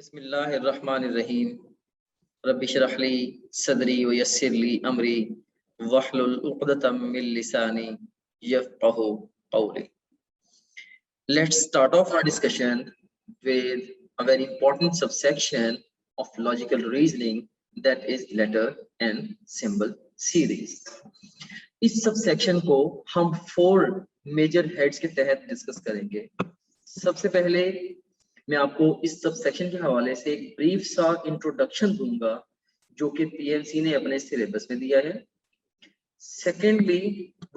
बिस्मिल्लाहिर्रहमानिर्रहीम। रब्बि इश्रह ली सदरी व यस्सिर ली अमरी वहलुल उक़दतम मिन लिसानी यफ़क़हू क़ौली। Let's start off our discussion with a very important subsection of logical reasoning, that is letter and symbol series. इस subsection को हम 4 मेजर हेड्स के तहत डिस्कस करेंगे। सबसे पहले मैं आपको इस सबसेक्शन के हवाले से एक ब्रीफ सा इंट्रोडक्शन दूंगा जो कि पीएमसी ने अपने सिलेबस में दिया है। Secondly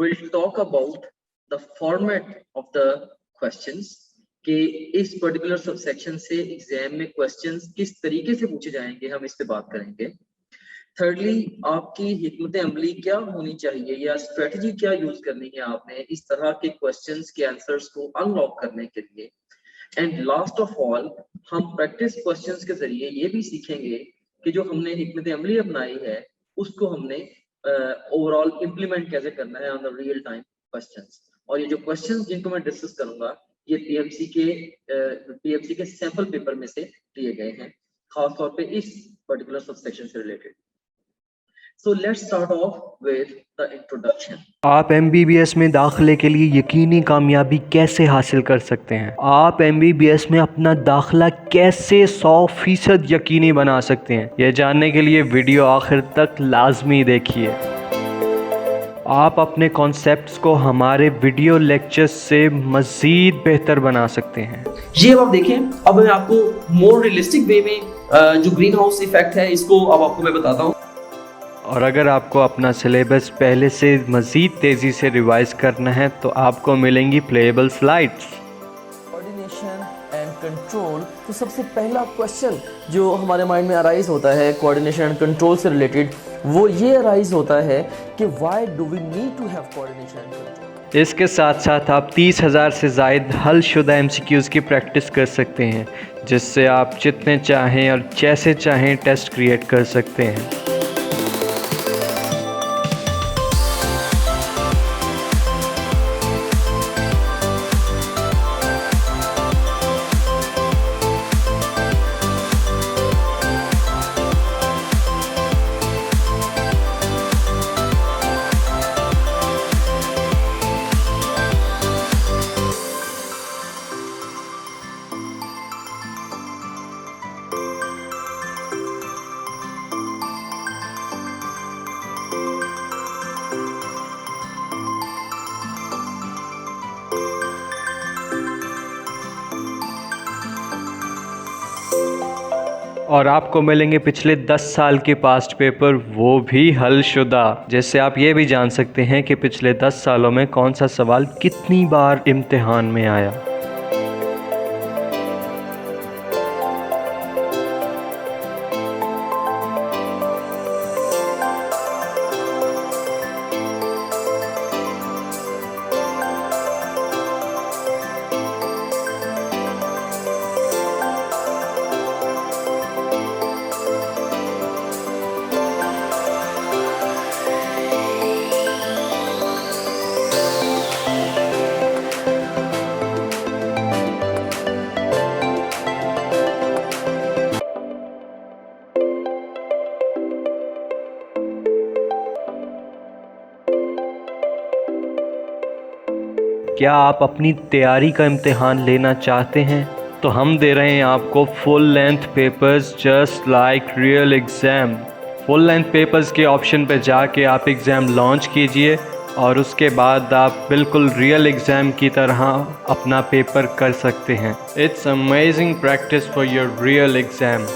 will talk about the format of the questions कि इस पर्टिकुलर सबसेक्शन से एग्जाम में क्वेश्चंस किस तरीके से पूछे जाएंगे, हम इस पे बात करेंगे। थर्डली आपकी हिकमत अमली क्या होनी चाहिए या स्ट्रेटजी क्या यूज करनी है आपने इस तरह के क्वेश्चंस के आंसर्स को अनलॉक करने के लिए। एंड लास्ट ऑफ ऑल हम प्रैक्टिस क्वेश्चंस के जरिए ये भी सीखेंगे कि जो हमने हिकमत अमली अपनाई है उसको हमने ओवरऑल इम्प्लीमेंट कैसे करना है on the real time questions. और ये जो क्वेश्चंस जिनको मैं डिस्कस करूंगा ये पीएमसी के सैंपल पेपर में से लिए गए हैं, खासतौर पे इस पर्टिकुलर सबसेक्शन से related. So let's start off with the introduction. आप MBBS में दाखिले के लिए यकीनी कामयाबी कैसे हासिल कर सकते हैं? आप MBBS में अपना दाखिला कैसे 100% यकीनी बना सकते हैं? यह जानने के लिए वीडियो आखिर तक लाजमी देखिए। आप अपने कॉन्सेप्ट्स को हमारे वीडियो लेक्चर्स से मज़ीद बेहतर बना सकते हैं। ये अब आप देखें, अब मैं आपको मोर रियलिस्टिक वे में जो ग्रीन हाउस इफेक्ट है इसको अब आपको मैं बताता हूँ। और अगर आपको अपना सिलेबस पहले से मज़ीद तेज़ी से रिवाइज करना है तो आपको मिलेंगी playable slides. Coordination and control, तो सबसे पहला क्वेश्चन जो हमारे माइंड में अराइज होता है कोऑर्डिनेशन एंड कंट्रोल से रिलेटेड, वो ये अराइज होता है कि why do we need to have coordination and control. इसके साथ साथ आप 30,000 से ज़ायद हलशुदा MCQs की प्रैक्टिस कर सकते हैं, जिससे आप जितने चाहें और जैसे चाहें टेस्ट क्रिएट कर सकते हैं। और आपको मिलेंगे पिछले 10 साल के पास्ट पेपर, वो भी हलशुदा, जिससे आप ये भी जान सकते हैं कि पिछले 10 सालों में कौन सा सवाल कितनी बार इम्तिहान में आया। क्या आप अपनी तैयारी का इम्तिहान लेना चाहते हैं? तो हम दे रहे हैं आपको full length papers just like real exam. Full length papers के ऑप्शन पे जाके आप एग्ज़ाम लॉन्च कीजिए और उसके बाद आप बिल्कुल रियल एग्ज़ाम की तरह अपना पेपर कर सकते हैं। It's amazing practice for your real exam.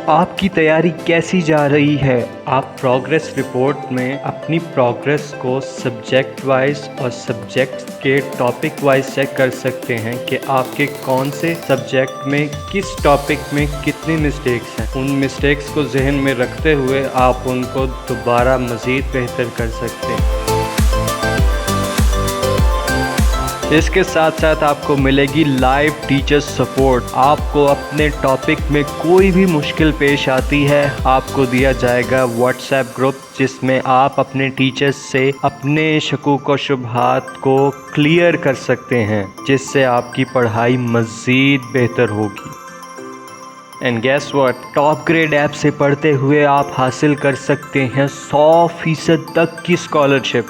आपकी तैयारी कैसी जा रही है? आप प्रोग्रेस रिपोर्ट में अपनी प्रोग्रेस को सब्जेक्ट वाइज और सब्जेक्ट के टॉपिक वाइज चेक कर सकते हैं कि आपके कौन से सब्जेक्ट में किस टॉपिक में कितनी मिस्टेक्स हैं। उन मिस्टेक्स को जहन में रखते हुए आप उनको दोबारा मज़ीद बेहतर कर सकते हैं। इसके साथ साथ आपको मिलेगी लाइव टीचर सपोर्ट। आपको अपने टॉपिक में कोई भी मुश्किल पेश आती है, आपको दिया जाएगा व्हाट्सएप ग्रुप जिसमें आप अपने टीचर्स से अपने शकूक व शुबहात को क्लियर कर सकते हैं, जिससे आपकी पढ़ाई मज़ीद बेहतर होगी। And guess what, top grade app से पढ़ते हुए आप हासिल कर सकते हैं 100% तक की स्कॉलरशिप।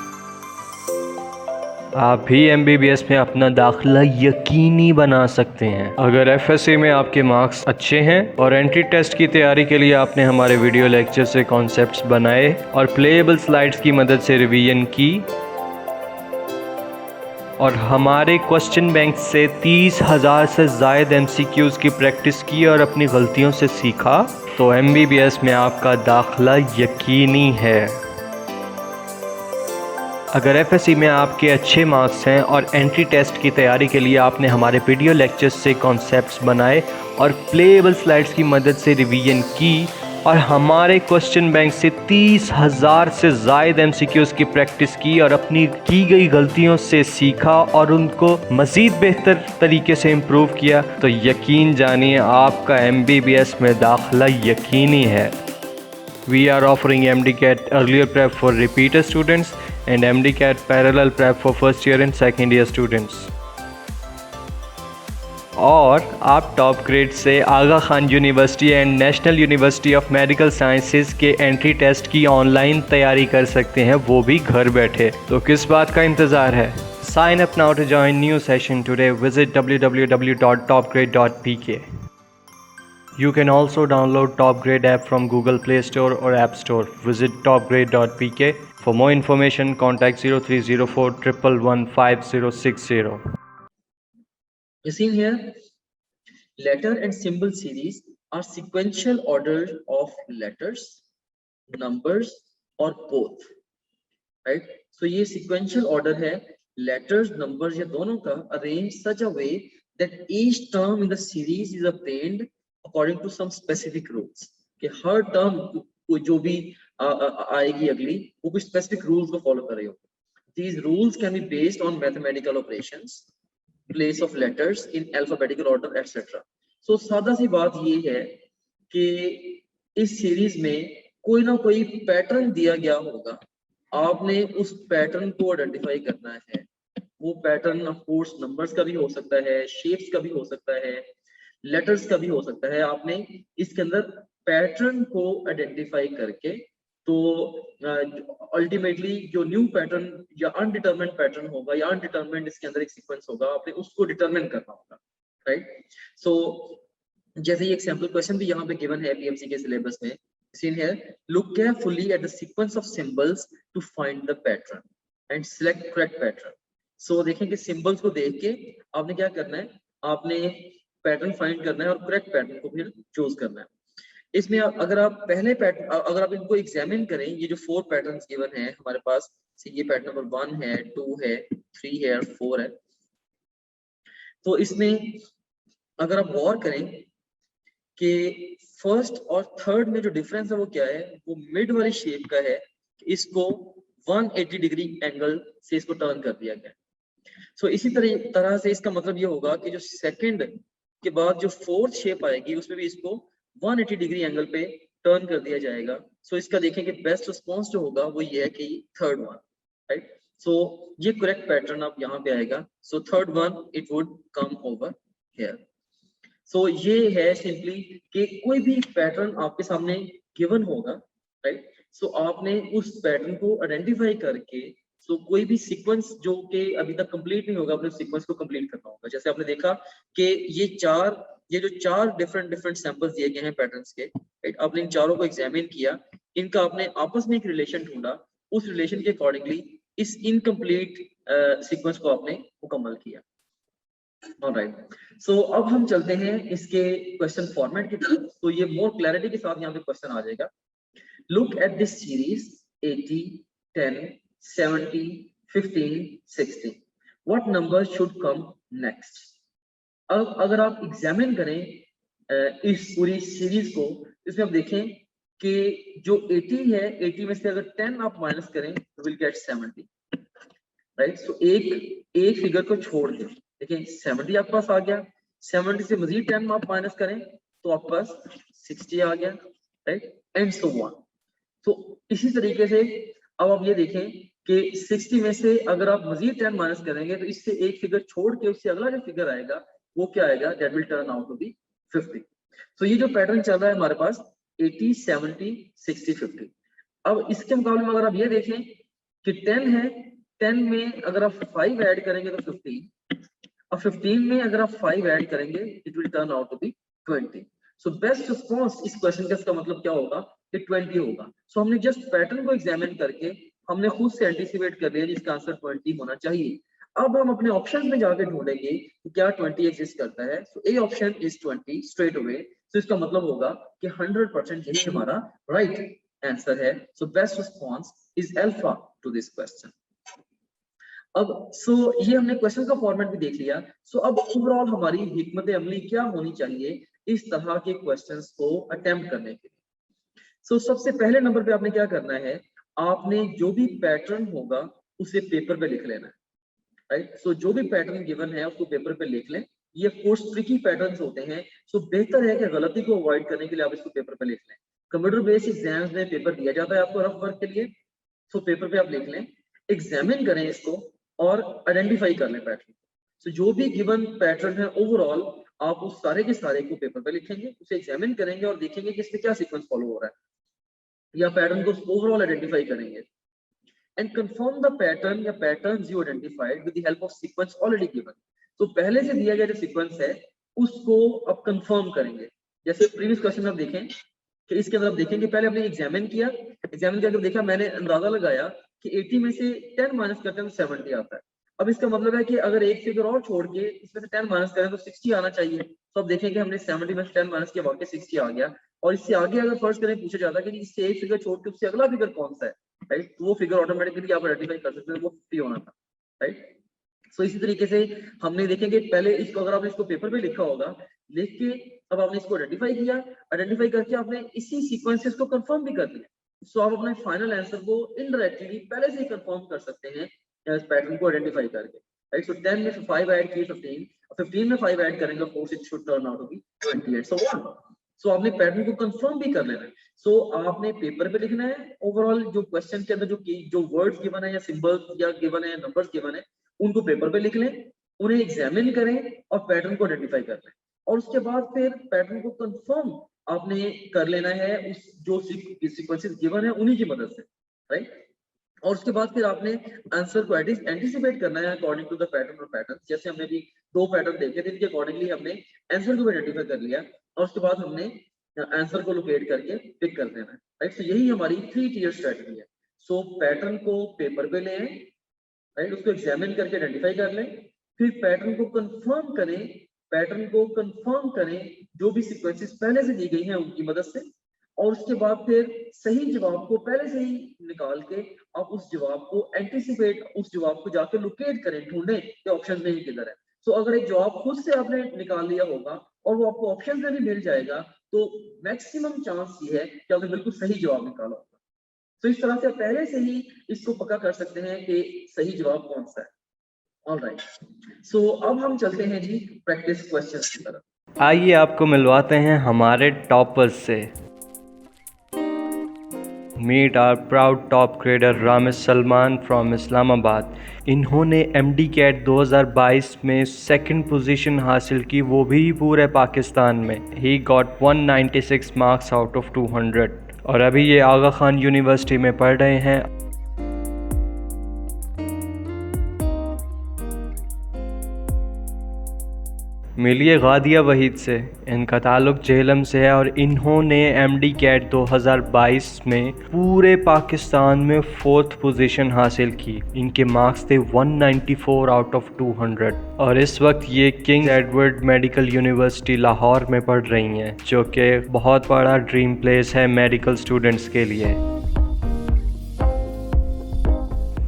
आप भी MBBS में अपना दाखिला यकीनी बना सकते हैं अगर FSC में आपके मार्क्स अच्छे हैं और एंट्री टेस्ट की तैयारी के लिए आपने हमारे वीडियो लेक्चर से कॉन्सेप्ट्स बनाए और प्लेएबल स्लाइड्स की मदद से रिवीजन की और हमारे क्वेश्चन बैंक से 30,000 से ज़ायद MCQs की प्रैक्टिस की और अपनी गलतियों से सीखा, तो MBBS में आपका दाखिला यकीनी है। अगर FSC में आपके अच्छे मार्क्स हैं और एंट्री टेस्ट की तैयारी के लिए आपने हमारे वीडियो लेक्चर्स से कॉन्सेप्ट्स बनाए और प्लेएबल स्लाइड्स की मदद से रिवीजन की और हमारे क्वेश्चन बैंक से 30,000 से ज़ायद MCQs की प्रैक्टिस की और अपनी की गई गलतियों से सीखा और उनको मज़ीद बेहतर तरीके से इम्प्रूव किया, तो यकीन जानिए आपका MBBS में दाखिला यकीनी है। We are offering MDCAT earlier prep for repeater students and MDCAT parallel prep for first year and second year students. और आप टॉप ग्रेड से Aga Khan university and national university of medical sciences के एंट्री टेस्ट की online तैयारी कर सकते हैं, वो भी घर बैठे। तो किस बात का इंतज़ार है? Sign up now to join new session today. Visit www.topgrade.pk. You can also download Top Grade app from Google Play Store or App Store. Visit topgrade.pk. For more information, contact 0304 111 5060. You see here, letter and symbol series are sequential order of letters, numbers or both, right? So ये sequential order है letters, numbers या दोनों का arranged such a way that each term in the series is obtained according to some specific rules. कि हर term को जो भी आएगी अगली वो कुछ specific rules को follow कर रही होगी. These rules can be based on mathematical operations, place of letters in alphabetical order, etc. So सादा सी बात ये है कि इस सीरीज में कोई ना कोई पैटर्न दिया गया होगा, आपने उस पैटर्न को आइडेंटिफाई करना है। वो पैटर्न ऑफ कोर्स नंबर्स का भी हो सकता है, शेप्स का भी हो सकता है, लेटर्स का भी हो सकता है। आपने इसके अंदर पैटर्न को आइडेंटिफाई करके तो अल्टीमेटली जो न्यू पैटर्न या अनडिटरमिन्ड पैटर्न होगा या अनडिटरमिन्ड इसके अंदर एक सीक्वेंस होगा, आपने उसको डिटरमिन करना होगा, राइट। सो जैसे ये एग्जांपल क्वेश्चन भी यहाँ पे गिवन है PMC के सिलेबस में, seen here, look carefully at the sequence of symbols to find the pattern and select correct pattern. So देखें कि सिंबल्स को देख के आपने क्या करना है, आपने पैटर्न फाइंड करना है और करेक्ट पैटर्न को फिर चूज करना है। इसमें अगर आप पहले पैटर्न अगर आप इनको एग्जामिन करें, ये जो 4 पैटर्न्स गिवन है हमारे पास, ये पैटर्न नंबर 1 है, 2 है, 3 है और 4 है। तो इसमें अगर आप गौर करें कि फर्स्ट और थर्ड में जो डिफरेंस है वो क्या है, वो मिड वाली शेप का है। इसको 180 डिग्री एंगल से इसको टर्न कर दिया गया। सो इसी तरह से इसका मतलब ये होगा कि जो सेकंड के बाद जो फोर्थ शेप आएगी उसमें भी इसको 180 डिग्री एंगल पे टर्न कर दिया जाएगा। सो इसका देखें कि बेस्ट रिस्पॉन्स जो होगा वो ये है कि थर्ड वन, राइट। सो ये करेक्ट पैटर्न अब यहाँ पे आएगा। So third one it would come over here. So ये है सिंपली कि कोई भी पैटर्न आपके सामने गिवन होगा, राइट। सो आपने उस पैटर्न को आइडेंटिफाई करके कोई भी सीक्वेंस जो कि अभी तक कंप्लीट नहीं होगा, अपने सीक्वेंस को कंप्लीट करना होगा। जैसे आपने देखा कि ये जो चार डिफरेंट सैंपल्स दिए गए हैं पैटर्न्स के, राइट। आपने इन चारों को एग्जामिन किया, इनका आपने आपस में एक रिलेशन ढूंढा, उस रिलेशन के अकॉर्डिंगली इस इनकम्प्लीट सीक्वेंस को आपने मुकम्मल किया। ऑलराइट, सो अब हम चलते हैं इसके क्वेश्चन फॉर्मेट की तरफ। तो ये मोर क्लैरिटी के साथ यहाँ पे क्वेश्चन आ जाएगा। Look at this series 80, 10, 70, 15, 60. What number should come next? अब अगर आप एग्जामिन करें इस पूरी सीरीज को, इसमें आप देखें कि जो 80 है, 80 में से अगर 10 आप माइनस करें तो विल गेट 70, राइट। सो एक फिगर को छोड़ के देखिए 70 आपके पास आ गया, 70 से मजीद 10 आप माइनस करें तो आपके पास 60 आ गया, राइट, एंड सो ऑन। तो इसी तरीके से अब आप ये देखें कि 60 में से अगर आप मजीद 10 माइनस करेंगे तो इससे एक फिगर छोड़ के उससे अगला जो फिगर आएगा वो क्या आएगा, that will turn out to be 50। तो ये जो पैटर्न चल रहा है हमारे पास 80 70 60 50। अब इसके मुकाबले में अगर आप ये देखें कि 10 है, 10 में अगर आप 5 ऐड करेंगे तो 15, और 15 में अगर आप 5 ऐड करेंगे it will turn out to be 20। So best response इस क्वेश्चन का इसका मतलब क्या होगा कि 20 होगा। सो हमने जस्ट पैटर्न को एग्जामिन करके हमने खुद से एंटीसिपेट कर लिया जिसका आंसर 20 होना चाहिए। अब हम अपने ऑप्शन में जाके ढूंढेंगे कि क्या 20 एग्जिस्ट करता है। So a option is 20 straight away. तो इसका मतलब होगा कि 100% यही हमारा राइट आंसर है। So best response is alpha two this question. अब ये हमने क्वेश्चन का फॉर्मेट भी देख लिया। अब ओवरऑल हमारी हिकमत अमली क्या होनी चाहिए इस तरह के क्वेश्चंस को अटेम्प्ट करने के लिए। सबसे पहले नंबर पे आपने क्या करना है, आपने जो भी पैटर्न होगा उसे पेपर पे लिख लेना है, राइट। जो भी पैटर्न गिवन है उसको पेपर पे लिख लें। ये कोर्स ट्रिकी पैटर्न्स होते हैं, बेहतर है कि गलती को अवॉइड करने के लिए आप इसको पेपर पे लिख लें। कंप्यूटर बेस्ड एग्जाम्स में पेपर दिया जाता है आपको रफ वर्क के लिए, पेपर पे आप लिख लें, एग्जामिन करें इसको और आइडेंटिफाई कर लें पैटर्न। जो भी गिवन पैटर्न है ओवरऑल आप उस सारे के सारे को पेपर पे लिखेंगे, उसे एग्जामिन करेंगे और देखेंगे कि इसमें क्या सीक्वेंस फॉलो हो रहा है या पैटर्न को ओवरऑल आइडेंटिफाई करेंगे एंड कंफर्म द पैटर्न या patterns you identified with the help of sequence already given. पहले से दिया गया जो सीक्वेंस है उसको अब कंफर्म करेंगे। जैसे प्रीवियस क्वेश्चन में आप देखें कि इसके अंदर आप देखेंगे पहले हमने एग्जामिन किया, एग्जामिन करके देखा, मैंने अंदाजा लगाया कि 80 में से 10 माइनस करते हैं तो 70 आता है। अब इसका मतलब है कि अगर एक फिगर और छोड़ के इसमें से 10 माइनस करें तो 60 आना चाहिए। अब देखेंगे हमने 70 में से 10 माइनस किया, वाकई 60 आ गया। और इससे आगे अगर फर्स्ट करें पूछा जाता है कि इससे एक फिगर छोड़ के उससे अगला फिगर कौन सा है, राइट, तो वो फिगर ऑटोमेटिकली आप आइडेंटिफाई कर सकते हैं, वो 50 होना था, राइट। इसी तरीके से हमने देखेंगे पहले इसको अगर आपने इसको पेपर पे लिखा होगा, लिख के अब आपने इसको आइडेंटिफाई किया, आइडेंटिफाई करके आपने इसी सीक्वेंसेस को कंफर्म भी कर दिया। आप अपने फाइनल आंसर को इनडायरेक्टली पहले से ही कंफर्म कर सकते हैं इस पैटर्न को आइडेंटिफाई करके, राइट। 10 में 5 ऐड किए 15, 15 में 5 ऐड करेंगे, of course it should turn out to be 28। आपने पैटर्न को कंफर्म भी कर लेना है। आपने पेपर पे लिखना है ओवरऑल जो क्वेश्चन के अंदर जो वर्ड्स गिवन है या सिंबल्स या गिवन है, नंबर्स गिवन है, उनको पेपर पे लिख लें, उन्हें एग्जामिन करें और पैटर्न को आइडेंटिफाई कर लें। और उसके बाद फिर पैटर्न को कंफर्म आपने कर लेना है उस जो सीक्वेंसेस गिवन है उन्हीं की मदद से, राइट। और उसके बाद फिर आपने आंसर को एंटिसिपेट करना है अकॉर्डिंग टू द पैटर्न और पैटर्न। जैसे हमने भी 2 पैटर्न देखे थे, इनके अकॉर्डिंगली हमने आंसर को आइडेंटिफाई कर लिया और उसके बाद हमने आंसर को लोकेट करके पिक कर देना है, राइट। यही हमारी 3 टियर स्ट्रेटजी है। पैटर्न को पेपर पे लें, राइट, उसको एग्जामिन करके आइडेंटिफाई कर लें, फिर पैटर्न को कंफर्म करें जो भी सीक्वेंसेस पहले से दी गई हैं उनकी मदद से, और उसके बाद फिर सही जवाब को पहले से ही निकाल के आप उस जवाब को एंटिसिपेट, उस जवाब को जाकर लोकेट करें, ढूंढें कि ऑप्शन में ही किधर है। अगर एक जवाब खुद से आपने निकाल लिया होगा और वो आपको ऑप्शन में भी मिल जाएगा तो मैक्सिमम चांस ये है कि आपने बिल्कुल सही जवाब निकाला होगा। इस तरह से आप पहले से ही इसको पक्का कर सकते हैं कि सही जवाब कौन सा है। ऑलराइट, अब हम चलते हैं जी प्रैक्टिस क्वेश्चंस की तरफ। आइए आपको मिलवाते हैं हमारे टॉपर्स से। Meet our proud top grader Ramesh Salman from Islamabad. इन्होंने MD-CAT 2022 में 2nd पोजीशन हासिल की, वो भी पूरे पाकिस्तान में। He got 196 marks out of 200 और अभी ये आगा खान यूनिवर्सिटी में पढ़ रहे हैं। मिलिए गादिया वहीद से, इनका ताल्लुक़ झेलम से है और इन्होंने MD-CAT 2022 में पूरे पाकिस्तान में 4th पोजीशन हासिल की। इनके मार्क्स थे 194 आउट ऑफ 200 और इस वक्त ये king Edward medical university Lahore में पढ़ रही हैं, जो कि बहुत बड़ा ड्रीम प्लेस है मेडिकल स्टूडेंट्स के लिए।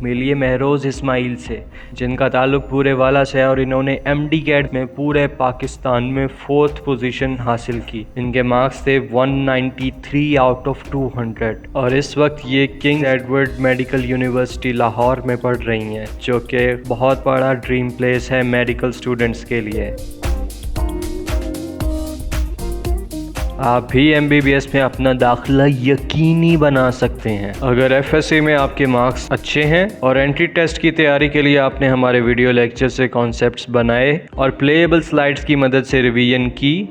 मिलिए महरोज़ इस्माइल से, जिनका ताल्लुक़ पूरे वाला से है और इन्होंने MD कैट में पूरे पाकिस्तान में 4th पोजीशन हासिल की। इनके मार्क्स थे 193 आउट ऑफ 200 और इस वक्त ये king Edward medical university Lahore में पढ़ रही हैं, जो कि बहुत बड़ा ड्रीम प्लेस है मेडिकल स्टूडेंट्स के लिए। आप भी MBBS में अपना दाखिला यकीनी बना सकते हैं अगर FSC में आपके मार्क्स अच्छे हैं और एंट्री टेस्ट की तैयारी के लिए आपने हमारे वीडियो लेक्चर से कॉन्सेप्ट्स बनाए और प्लेएबल स्लाइड्स की मदद से रिवीजन की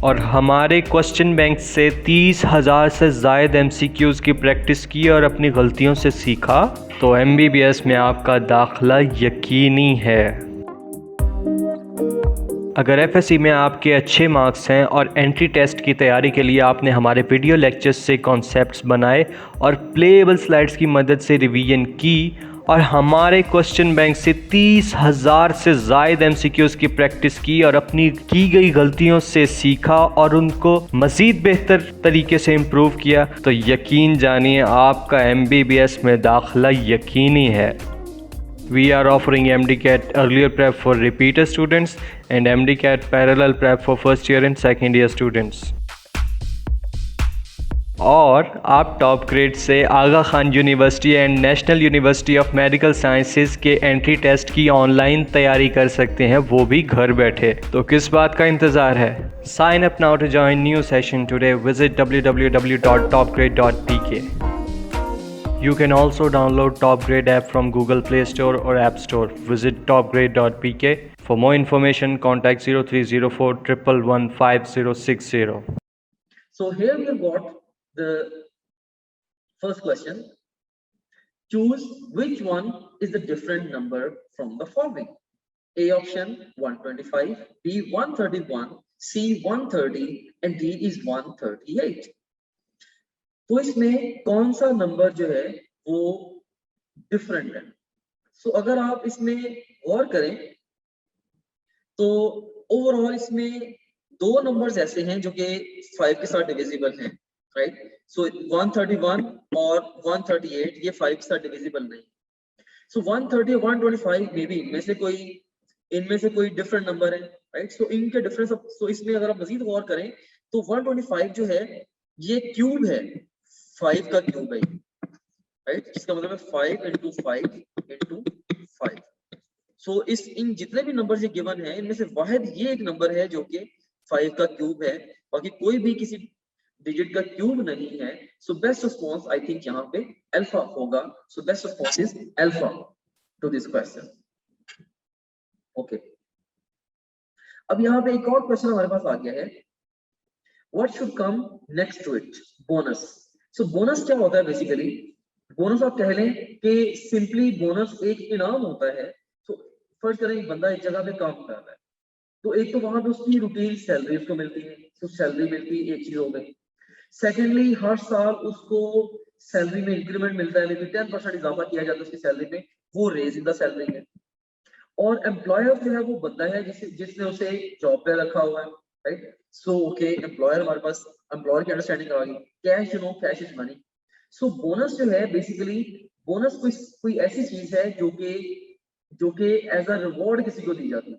और हमारे क्वेश्चन बैंक से 30,000 से ज़ायद MCQs की प्रैक्टिस की और अपनी गलतियों से सीखा, तो MBBS में आपका दाखिला यकीनी है। अगर FSC में आपके अच्छे मार्क्स हैं और एंट्री टेस्ट की तैयारी के लिए आपने हमारे वीडियो लेक्चर्स से कॉन्सेप्ट्स बनाए और प्लेएबल स्लाइड्स की मदद से रिवीजन की और हमारे क्वेश्चन बैंक से 30,000 से ज़ायद MCQs की प्रैक्टिस की और अपनी की गई गलतियों से सीखा और उनको मज़ीद बेहतर तरीके से इम्प्रूव किया, तो यकीन जानिए आपका MBBS में दाखिला यकीनी है। We are offering MDCAT earlier prep for repeater students and MDCAT parallel prep for first year and second year students. और आप टॉप ग्रेड से Aga Khan university and national university of medical sciences के एंट्री टेस्ट की online तैयारी कर सकते हैं, वो भी घर बैठे। तो किस बात का इंतज़ार है? Sign up now to join new session today. Visit www.topgrade.pk. You can also download Top Grade app from Google Play Store or App Store. Visit topgrade.pk. For more information, contact 0304 111 5060. So here we have got the first question. Choose which one is the different number from the following. A option 125, B 131, C 130 and D is 138. तो इसमें कौन सा number जो है वो different है? सो अगर आप इसमें गौर करें तो ओवरऑल इसमें दो नंबर्स ऐसे हैं जो कि 5 के साथ डिविजिबल हैं, राइट? सो 131 और 138 ये 5 के साथ डिविजिबल नहीं। सो 130 और 125 मे बी इनमें से कोई डिफरेंट नंबर है, राइट? सो इनके डिफरेंस, सो इसमें अगर आप मजीद गौर करें तो 125 जो है ये क्यूब है, 5 का क्यूब है, राइट? इसका मतलब है 5 into 5 into 5। सो इन जितने भी नंबर ये गिवन है इनमें से वाहिद ये एक नंबर है जो कि 5 का क्यूब है, बाकी कोई भी किसी डिजिट का क्यूब नहीं है। So best response I think यहाँ पे अल्फा होगा। सो best response is alpha two this question. Okay, अब यहाँ पे एक और क्वेश्चन हमारे पास आ गया है, what should come next to it? Bonus. So bonus क्या होता है? बेसिकली बोनस आप कह लें कि सिंपली बोनस एक इनाम होता है। तो फर्ज करें एक बंदा एक जगह पे काम कर रहा है, तो एक तो वहां पे उसकी रूटीन सैलरी उसको मिलती है, तो सैलरी मिलती है, एक चीज हो गई। सेकेंडली हर साल उसको सैलरी में इंक्रीमेंट मिलता है, लेकिन 10% इजाफा किया जाता है उसकी सैलरी में, वो रेज इन द सैलरी है। और एम्प्लॉयर जो है वो बंदा है जिसने उसे जॉब पे रखा हुआ है, राइट? सो ओके, एम्प्लॉयर हमारे पास एम्प्लॉयर की अंडरस्टैंडिंग आ गई। Cash, you know, cash is money. So bonus जो है बेसिकली बोनस कोई ऐसी चीज है जो कि एज अ रिवॉर्ड किसी को दी जाती है,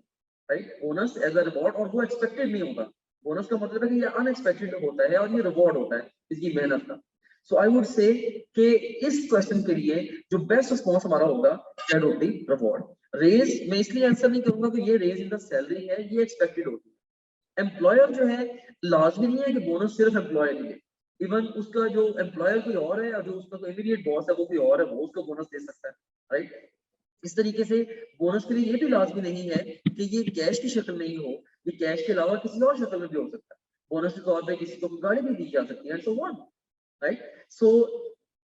right? Bonus as a reward, और वो एक्सपेक्टेड नहीं होता। बोनस का मतलब है कि ये अनएक्सपेक्टेड होता है और ये रिवॉर्ड होता है इसकी मेहनत का। सो आई वुड से कि इस क्वेश्चन के लिए जो बेस्ट रिस्पॉन्स हमारा होगा दैट वुड बी रिवॉर्ड। रेज मैं इसलिए आंसर नहीं करूंगा कि ये रेज इन द सैलरी है, ये एक्सपेक्टेड होती है। एम्प्लॉयर जो है लाजमी नहीं है कि बोनस सिर्फ एम्प्लॉयर के लिए, इवन उसका जो एम्प्लॉयर कोई और है और जो उसका कोई इमीडिएट बॉस है वो कोई और है, वो उसको बोनस दे सकता है, राइट? इस तरीके से बोनस के लिए ये भी लाजमी नहीं है कि ये कैश की शक्ल नहीं हो, ये कैश के अलावा किसी और शक्ल में भी हो सकता है। बोनस के तौर पे किसी को गाड़ी भी दी जा सकती है, एंड सो ऑन, राइट? सो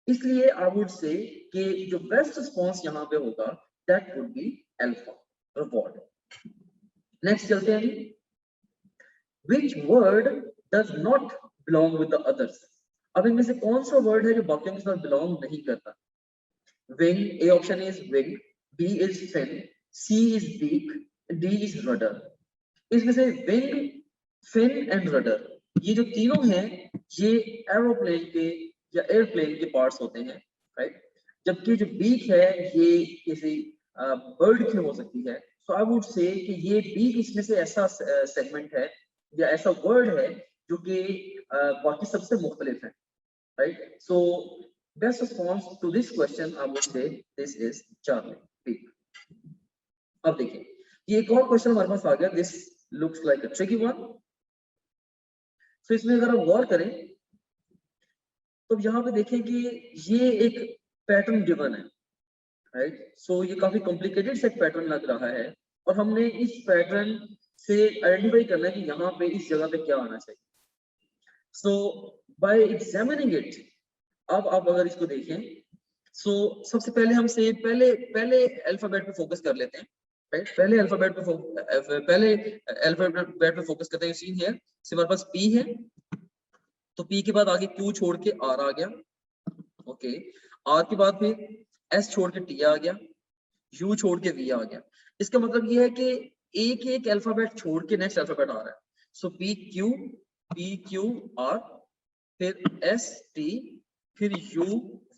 इसलिए आई वुड से कि जो बेस्ट रिस्पॉन्स यहाँ पे होगा that would be alpha, reward. Next चलते हैं जी। Which word does not belong with the others? अब इनमें से कौन सा वर्ड है जो बाकियों के साथ बिलोंग नहीं करता? Wing, A option is wing, B is fin, C is beak, D is rudder. इसमें से wing, fin and rudder ये जो तीनों हैं ये एरोप्लेन के या एयरप्लेन के पार्ट्स होते हैं। राइट। जबकि जो बीक है ये किसी बर्ड की हो सकती है। सो आई वुड से कि ये बीक इसमें से ऐसा सेगमेंट है या ऐसा वर्ड है जो कि बाकी सबसे मुख्तलिफ है, right. So best response to this question I would say this is Charlie beak. अब देखिए ये एक और क्वेश्चन हमारे पास आ गया, this looks like a tricky one. So इसमें अगर हम गौर करें तो यहाँ पे देखें कि ये एक पैटर्न गिवन है, राइट। सो ये काफी कॉम्प्लिकेटेड सेट पैटर्न लग रहा है और हमने इस पैटर्न से आइडेंटिफाई करना है कि यहाँ पे इस जगह पे क्या आना चाहिए। सो बाय एग्जामिनिंग इट, अब आप अगर इसको देखें, सो सबसे पहले हम से पहले अल्फाबेट पे फोकस कर लेते हैं, राइट। पहले अल्फाबेट पे फोकस करते हैं। सीन हियर से हमारे पास पी है, तो पी के बाद आगे क्यू छोड़ के आर आ गया, ओके। आर के बाद फिर एस छोड़ के टी आ गया, यू छोड़ के वी आ गया। इसका मतलब ये है कि एक एक अल्फाबेट छोड़ के नेक्स्ट अल्फाबेट आ रहा है। सो पी क्यू आर, फिर एस टी, फिर यू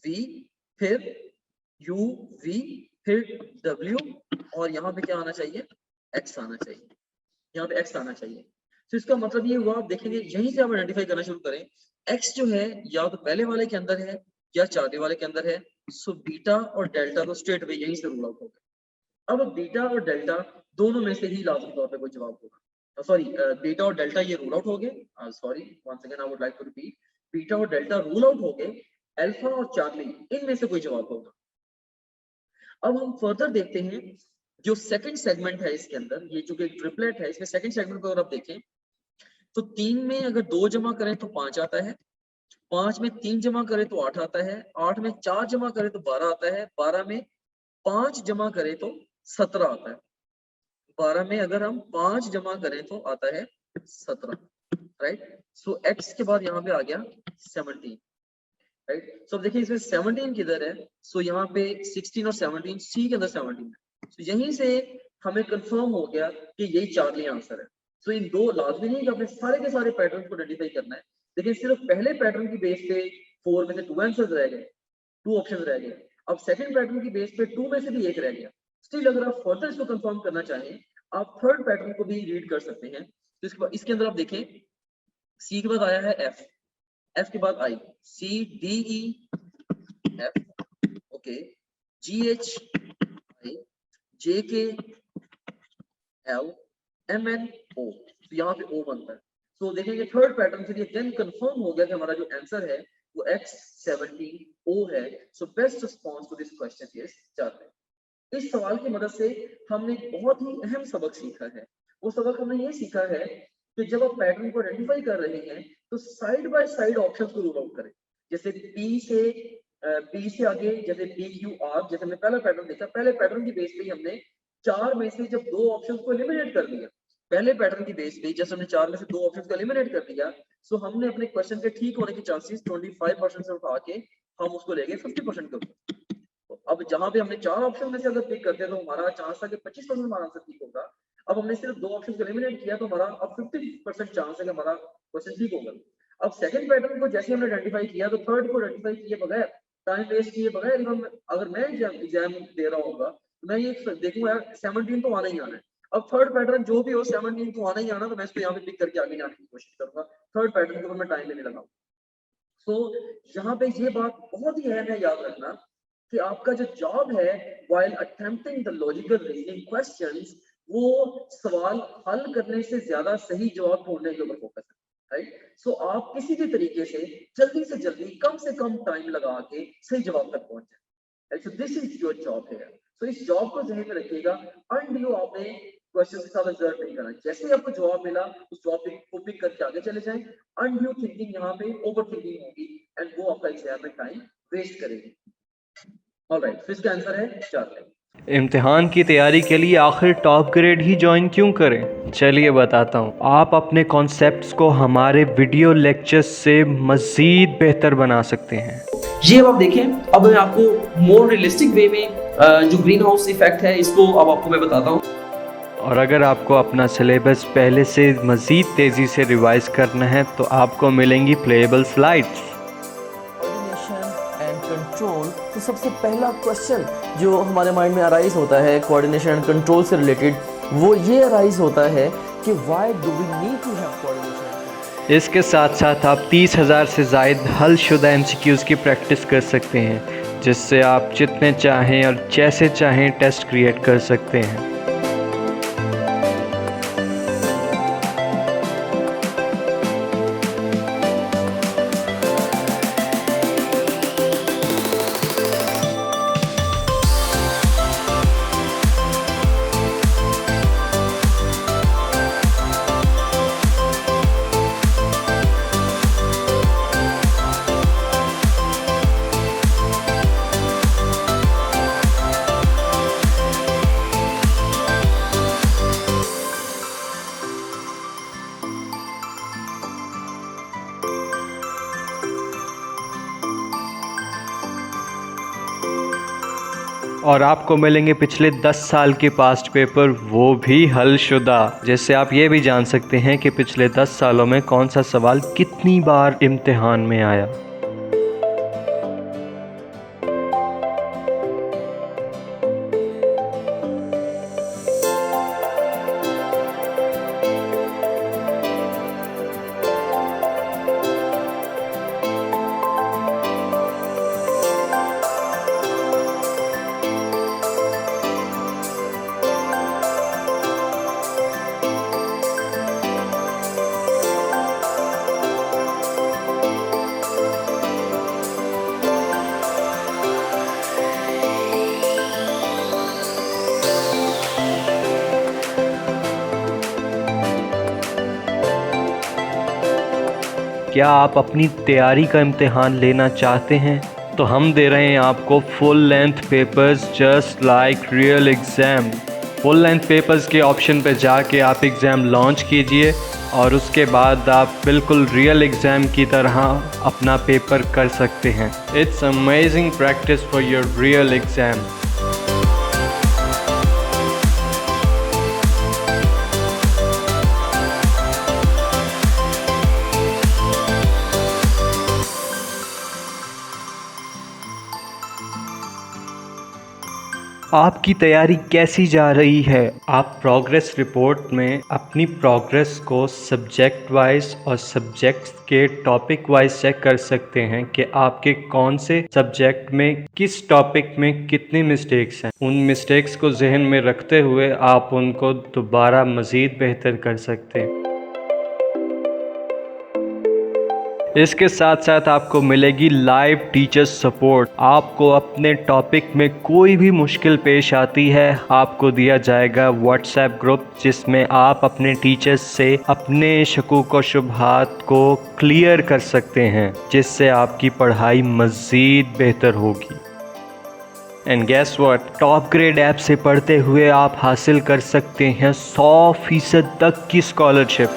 वी, फिर यू वी, फिर डब्ल्यू, और यहाँ पे क्या आना चाहिए, एक्स आना चाहिए, यहाँ पे एक्स आना चाहिए। तो इसका मतलब ये हुआ, आप देखेंगे यहीं से आप आइडेंटिफाई करना शुरू करें, एक्स जो है या तो पहले वाले के अंदर है या चार्ली वाले के अंदर है। सो बीटा और डेल्टा तो स्ट्रेट वे यहीं से रूल आउट हो गए। अब बीटा और डेल्टा दोनों में से ही लाजमी तौर पे कोई जवाब होगा। सॉरी, बीटा और डेल्टा ये रूल आउट हो गए। Sorry, once again I would like to repeat, beta और डेल्टा रूल आउट हो गए, अल्फा और चार्ली इनमें से कोई जवाब होगा। अब हम फर्दर देखते हैं, जो सेकंड सेगमेंट है इसके अंदर, ये जो कि ट्रिपलेट है, इसमें सेकंड सेगमेंट को अगर आप देखें तो 3 में अगर 2 जमा करें तो 5 आता है, 5 में 3 जमा करें तो 8 आता है, 8 में 4 जमा करें तो 12 आता है, 12 में 5 जमा करें तो 17 आता है, 12 में अगर हम 5 जमा करें तो आता है 17, राइट। सो एक्स के बाद यहाँ पे आ गया 17, राइट। सो देखिए इसमें 17 किधर है, सो यहाँ पे 16 और 17 सी के अंदर 17 है। तो यहीं से हमें कंफर्म हो गया कि यही चार्ली आंसर है। सो इन दो लाजमी नहीं कि आपने सारे के सारे पैटर्न को आइडेंटिफाई करना है, लेकिन सिर्फ पहले पैटर्न की बेस पे 4 में से 2 आंसर्स रह गए, 2 ऑप्शन रह गए। अब सेकंड पैटर्न की बेस पे 2 में से भी एक रह गया। स्टिल अगर आप फर्दर इसको कंफर्म करना चाहें, आप थर्ड पैटर्न को भी रीड कर सकते हैं। तो इसके अंदर आप देखें, सी के बाद आया है एफ, एफ के बाद I, C D E F, okay, G H I, J K L, M N O, तो यहाँ पे ओ बनता है। तो देखेंगे थर्ड पैटर्न से देन कंफर्म हो गया कि हमारा जो आंसर है वो X17O है। So best response to this question is Charlie. इस सवाल की मदद से हमने एक बहुत ही अहम सबक सीखा है। वो सबक हमने ये सीखा है कि जब आप पैटर्न को आइडेंटिफाई कर रहे हैं तो साइड बाय साइड ऑप्शंस को रूल आउट करें। जैसे पी से आगे, जैसे पी क्यू आर, जैसे हमने पहला पैटर्न देखा, पहले पैटर्न की बेस पे ही हमने 4 में से जब 2 ऑप्शंस को एलिमिनेट कर दिया, पहले पैटर्न की बेस पे जैसे हमने 4 में से 2 ऑप्शंस को एलिमिनेट कर दिया, सो हमने अपने क्वेश्चन के ठीक होने के चांसेस 25% से उठा के हम उसको ले गए 50% के ऊपर। तो अब जहां पे हमने 4 ऑप्शन में से अगर पिक करते हैं तो हमारा चांस था कि 25% हमारा आंसर ठीक होगा। अब हमने सिर्फ 2 ऑप्शन को एलिमिनेट किया तो हमारा अब 50% चांस है कि हमारा क्वेश्चन ठीक होगा। अब सेकंड पैटर्न को जैसे हमने आइडेंटिफाई किया तो थर्ड को आइडेंटिफाई किए बगैर, टाइम वेस्ट किए बगैर, अगर मैं एग्जाम दे रहा होगा तो मैं ये देखूंगा 17 तो आना ही आना है। अब थर्ड पैटर्न जो भी हो 17 तो आना ही आना, तो मैं इसको यहाँ पे पिक करके आगे जाने की कोशिश करूंगा। थर्ड पैटर्न के ऊपर मैं टाइम लेने लगा। सो यहाँ पे ये बात बहुत ही अहम है याद रखना कि आपका जो जॉब है while attempting the logical reasoning questions, वो सवाल हल करने से ज्यादा सही जवाब ढूंढने के ऊपर फोकस है, राइट। सो आप किसी भी तरीके से जल्दी कम से कम टाइम लगा के सही जवाब तक पहुंच जाए। So this is your job है। तो इस जॉब को ध्यान में रखिएगा। अनड्यू आपने क्वेश्चन के साथ रिजल्ट नहीं करना। जैसे ही आपको जवाब मिला उस जवाब को पिक करके आगे चले जाएं। अनड्यू थिंकिंग यहाँ पे ओवर थिंकिंग होगी एंड वो आपका एग्जाम में टाइम वेस्ट करेगी। ऑलराइट, तो इसका आंसर है 4। इम्तिहान की तैयारी के लिए आखिर टॉप ग्रेड ही ज्वाइन क्यों करें? चलिए बताता हूँ। आप अपने कॉन्सेप्ट्स को हमारे वीडियो लेक्चर्स से मज़ीद बेहतर बना सकते हैं। ये अब आप देखें, अब मैं आपको मोर रियलिस्टिक वे में जो ग्रीन हाउस इफेक्ट है इसको अब आपको मैं बताता हूँ। और अगर आपको अपना सिलेबस पहले से मज़ीद तेज़ी से रिवाइज करना है तो आपको मिलेंगी playable slides. Coordination and control तो सबसे पहला क्वेश्चन जो हमारे माइंड में अराइज होता है कोऑर्डिनेशन एंड कंट्रोल से रिलेटेड, वो ये अराइज होता है कि why do we need to have coordination. इसके साथ साथ आप 30,000 से ज़ायद हलशुदा MCQs की प्रैक्टिस कर सकते हैं, जिससे आप जितने चाहें और जैसे चाहें टेस्ट क्रिएट कर सकते हैं। और आपको मिलेंगे पिछले 10 साल के पास्ट पेपर, वो भी हलशुदा, जिससे आप ये भी जान सकते हैं कि पिछले 10 सालों में कौन सा सवाल कितनी बार इम्तिहान में आया। क्या आप अपनी तैयारी का इम्तिहान लेना चाहते हैं? तो हम दे रहे हैं आपको full length papers just like real exam. Full length papers के ऑप्शन पे जाके आप एग्ज़ाम लॉन्च कीजिए और उसके बाद आप बिल्कुल रियल एग्ज़ाम की तरह अपना पेपर कर सकते हैं। It's amazing practice for your real exam. आपकी तैयारी कैसी जा रही है? आप प्रोग्रेस रिपोर्ट में अपनी प्रोग्रेस को सब्जेक्ट वाइज और सब्जेक्ट्स के टॉपिक वाइज चेक कर सकते हैं कि आपके कौन से सब्जेक्ट में किस टॉपिक में कितनी मिस्टेक्स हैं। उन मिस्टेक्स को जहन में रखते हुए आप उनको दोबारा मज़ीद बेहतर कर सकते हैं। इसके साथ साथ आपको मिलेगी लाइव टीचर सपोर्ट। आपको अपने टॉपिक में कोई भी मुश्किल पेश आती है, आपको दिया जाएगा व्हाट्सएप ग्रुप, जिसमें आप अपने टीचर्स से अपने शकूक और शुबहात को क्लियर कर सकते हैं, जिससे आपकी पढ़ाई मज़ीद बेहतर होगी। And guess what, top grade app से पढ़ते हुए आप हासिल कर सकते हैं 100% तक की स्कॉलरशिप।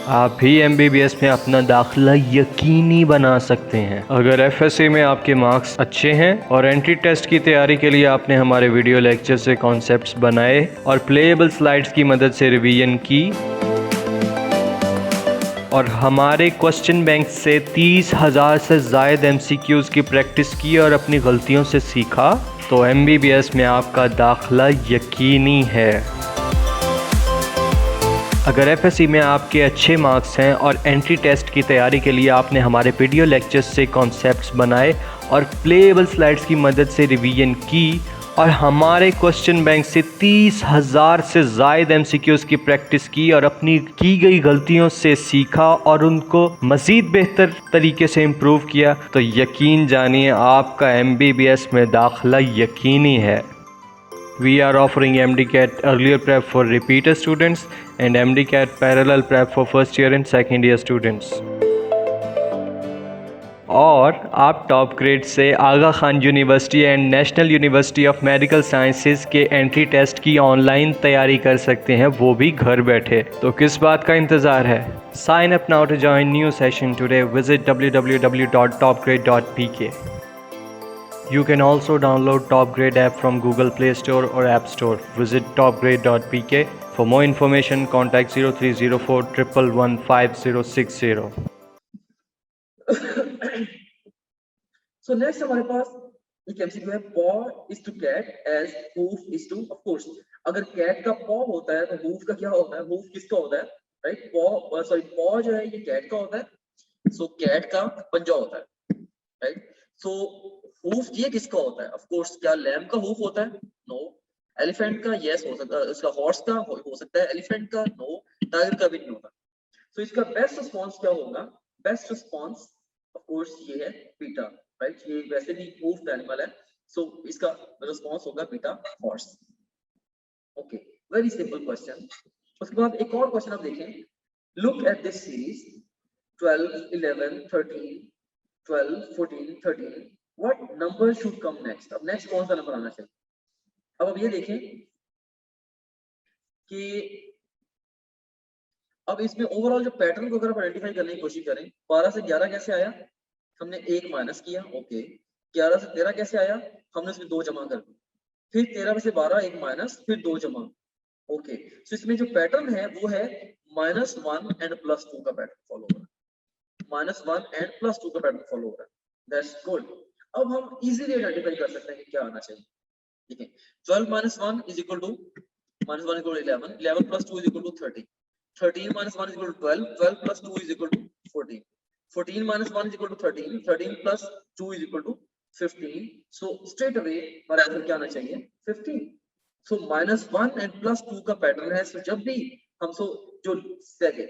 आप भी MBBS में अपना दाखिला यकीनी बना सकते हैं अगर FSC में आपके मार्क्स अच्छे हैं और एंट्री टेस्ट की तैयारी के लिए आपने हमारे वीडियो लेक्चर से कॉन्सेप्ट्स बनाए और प्लेएबल स्लाइड्स की मदद से रिवीजन की और हमारे क्वेश्चन बैंक से 30,000 से ज़ायद MCQs की प्रैक्टिस की और अपनी गलतियों से सीखा, तो MBBS में आपका दाखिला यकीनी है। अगर FSC में आपके अच्छे मार्क्स हैं और एंट्री टेस्ट की तैयारी के लिए आपने हमारे वीडियो लेक्चर्स से कॉन्सेप्ट्स बनाए और प्लेएबल स्लाइड्स की मदद से रिवीजन की और हमारे क्वेश्चन बैंक से 30,000 से ज़ायद MCQs की प्रैक्टिस की और अपनी की गई गलतियों से सीखा और उनको मज़ीद बेहतर तरीके से इम्प्रूव किया, तो यकीन जानिए आपका MBBS में दाखिला यकीनी है। We are offering MDCAT earlier prep for repeater students and MDCAT parallel prep for first year and second year students. और आप टॉप ग्रेड से Aga Khan university and national university of medical sciences के एंट्री टेस्ट की online तैयारी कर सकते हैं, वो भी घर बैठे। तो किस बात का इंतज़ार है? Sign up now to join new session today. Visit www.topgrade.pk. You can also download Top Grade app from Google Play Store or App Store. Visit topgrade.pk. For more information, contact 0304 111 5060. So next हमारे पास एक MCQ है, paw is to cat as hoof is to, of course अगर cat का paw होता है तो hoof का क्या होता है, हूफ किसका होता है, राइट, पॉ सॉरी पॉ जो है ये कैट का होता है, सो कैट का पंजा होता है, राइट। सो हूफ ये किसका होता है, ऑफ कोर्स क्या लैम का हूफ होता है, नो। एलिफेंट का यस हो सकता है, उसका हॉर्स का हो सकता है, एलिफेंट का नो, टाइगर का भी नहीं होता। सो इसका बेस्ट रिस्पॉन्स क्या होगा, बेस्ट रिस्पॉन्स ऑफ कोर्स ये है बीटा, राइट, ये वैसे भी हूफ्ड एनिमल है, सो इसका रिस्पॉन्स होगा beta horse. Okay, very simple question. उसके बाद एक और क्वेश्चन आप देखें, look at this series 12, 11, 13, 12, 14, 13, what number should come next. अब नेक्स्ट कौन सा नंबर आना चाहिए। अब ये देखें कि अब इसमें ओवरऑल जो पैटर्न को अगर आप आइडेंटिफाई करने की कोशिश करें, 12 से 11 कैसे आया, हमने 1 माइनस किया, ओके। 11 से 13 कैसे आया, हमने उसमें 2 जमा कर दिया, फिर 13 से 12 1 माइनस, फिर 2 जमा, ओके। सो इसमें जो पैटर्न है वो है -1 एंड +2 का पैटर्न फॉलो हो रहा है, -1 एंड +2 का पैटर्न फॉलो हो रहा है, दैट्स गुड। अब हम इजीली आइडेंटिफाई कर सकते हैं कि क्या आना चाहिए। ठीक है, 12 - 1 = -1 = 11, 11 + 2 = 13, 13 - 1 = 12, 12 + 2 = 14, 14 - 1 = 13, 13 + 2 = 15। सो स्ट्रेट अवे हमारा आंसर क्या आना चाहिए, 15। सो -1 एंड +2 का पैटर्न है। सो जब भी हम जो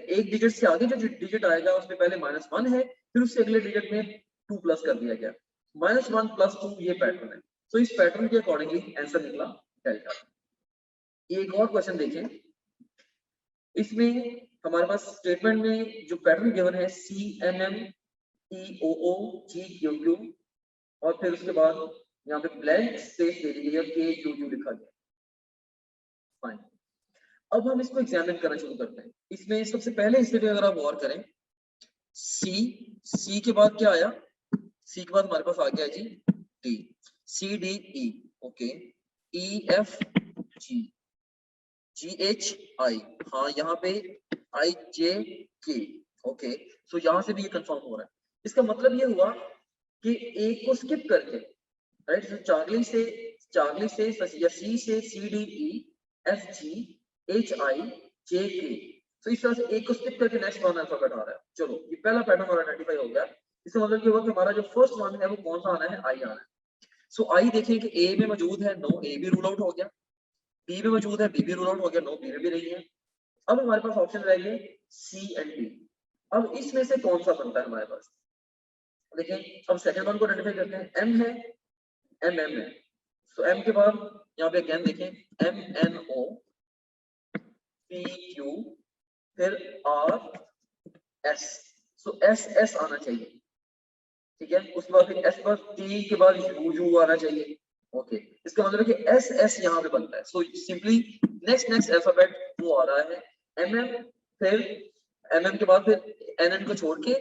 एक डिजिट से आगे जो डिजिट आएगा उसमें पहले -1 है, फिर उससे अगले डिजिट में 2 प्लस कर दिया गया, -1 + 2 ये पैटर्न है। सो इस पैटर्न के अकॉर्डिंगली आंसर निकला डेल्टा। एक और क्वेश्चन देखें, इसमें हमारे पास स्टेटमेंट में जो पैटर्न गिवन है CMM EOO GQQ, और फिर उसके बाद यहाँ पे ब्लैंक स्पेस दे दी गई है, KQQ लिखा गया, फाइन। अब हम इसको एग्जामिन करना शुरू करते हैं। इसमें सबसे पहले हिस्से पे अगर आप गौर करें, C के बाद क्या आया, C के बाद हमारे पास आ गया जी D, CDE, okay, EFG, GHI, हाँ यहाँ पे IJK, ओके। सो यहाँ से भी ये कंफर्म हो रहा है। इसका मतलब ये हुआ कि एक को स्किप करके, राइट, तो चार्ली से या C से CDE FG HI JK, तो इस तरह से एक को स्किप करके नेक्स्ट वन अल्फाबेट आ रहा है। चलो ये पहला पैटर्न हमारा आइडेंटिफाई हो गया। इसका मतलब ये हुआ कि हमारा जो फर्स्ट वन है वो कौन सा आना है, I आना है। सो I देखें कि A में मौजूद है, नो, A भी रूल आउट हो गया, B में मौजूद है, B भी रूल आउट हो गया, नो, B में भी नहीं है। अब हमारे पास ऑप्शन रह गए C एंड D। अब इसमें से कौन सा बनता है हमारे पास, देखें। अब सेकंड वन को आइडेंटिफाई करते हैं, M है, MM है, सो M के बाद यहाँ पे अगेन देखें MNO PQ, फिर RS, सो SS आना चाहिए, ठीक है। उसके बाद फिर S पर T के बाद U आना चाहिए, ओके। इसका मतलब है कि SS यहाँ पे बनता है। सो सिंपली नेक्स्ट अल्फाबेट वो आ रहा है MM, फिर MM के बाद फिर NN को छोड़ के,